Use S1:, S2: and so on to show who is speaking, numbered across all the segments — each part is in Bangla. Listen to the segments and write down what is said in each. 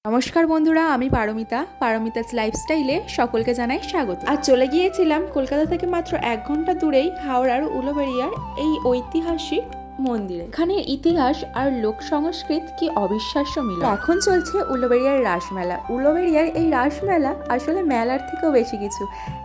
S1: নমস্কার বন্ধুরা, আমি পারমিতাস লাইফস্টাইলে সকলকে জানাই স্বাগত। আজ চলে গিয়েছিলাম কলকাতা থেকে মাত্র 1 ঘন্টা দূরেই হাওড়ার উলুবেড়িয়ার এই ঐতিহাসিক মন্দিরে। এখানের ইতিহাস আর লোক সংস্কৃত কি অবিশ্বাস্য মিল। এখন চলছে উলুবেড়িয়ার রাসমেলা। উলুবেড়িয়ার এই রাসমেলা আসলে মেলার থেকেও বেশি কিছু,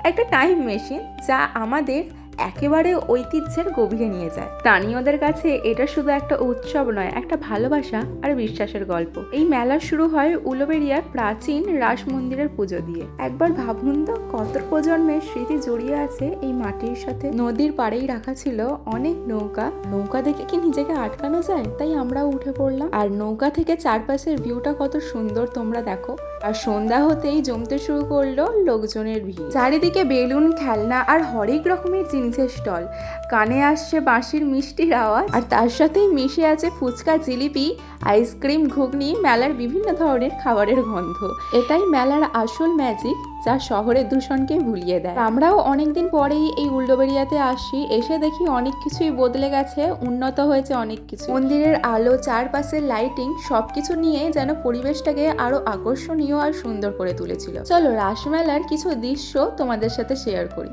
S1: একটা টাইম মেশিন যা আমাদের একেবারে ঐতিহ্যের গভীরে নিয়ে যায়। স্থানীয়দের কাছে এটা শুধু একটা উৎসব নয়, একটা ভালোবাসা আর বিশ্বাসের গল্প। এই মেলা শুরু হয় উলুবেড়িয়ার প্রাচীন রাস মন্দিরের পুজো দিয়ে। একবার ভাবুন তো, কত প্রজন্মের স্মৃতি জড়িয়ে আছে এই মাটির সাথে। নদীর পাড়েই রাখা ছিল অনেক নৌকা দেখে কি নিজেকে আটকানো যায়? তাই আমরাও উঠে পড়লাম। আর নৌকা থেকে চারপাশের ভিউটা কত সুন্দর তোমরা দেখো। আর সন্ধ্যা হতেই জমতে শুরু করলো লোকজনের ভিড়। চারিদিকে বেলুন, খেলনা আর হরেক রকমের জিনিসের স্টল। কানে আসছে বাঁশির মিষ্টির আওয়াজ, আর তার সাথেই মিশে আছে ফুচকা, জিলিপি, আইসক্রিম, ঘুগনি, মেলার বিভিন্ন ধরনের খাবারের গন্ধ। এটাই মেলার আসল ম্যাজিক, যা শহরের দূষণকে ভুলিয়ে দেয়। আমরাও অনেকদিন পরেই এই উলুবেড়িয়াতে আসি, এসে দেখি অনেক কিছুই বদলে গেছে, উন্নত হয়েছে অনেক কিছু। মন্দিরের আলো, চারপাশের লাইটিং সবকিছু নিয়ে যেন পরিবেশটাকে আরো আকর্ষণীয় আর সুন্দর করে তুলেছিল। চলো রাসমেলার কিছু দৃশ্য তোমাদের সাথে শেয়ার করি।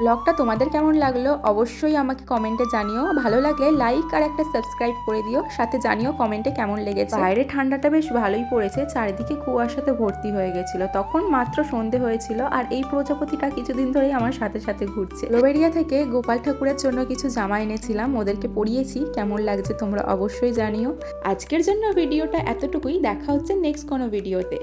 S1: ব্লগটা তোমাদের কেমন লাগলো অবশ্যই আমাকে কমেন্টে জানিও। ভালো লাগলে লাইক আর একটা সাবস্ক্রাইব করে দিও, সাথে জানিও কমেন্টে কেমন লেগেছে। বাইরে ঠান্ডাটা বেশ ভালোই পড়েছে, চারিদিকে কুয়াশাতে ভর্তি হয়ে গেছিল। তখন মাত্র সন্ধে হয়েছিল, আর এই প্রজাপতিটা কিছুদিন ধরেই আমার সাথে সাথে ঘুরছে। উলুবেড়িয়া থেকে গোপাল ঠাকুরের জন্য কিছু জামা এনেছিলাম, ওদেরকে পরিয়েছি। কেমন লাগছে তোমরা অবশ্যই জানিও। আজকের জন্য ভিডিওটা এতটুকুই, দেখা হচ্ছে নেক্সট কোনো ভিডিওতে।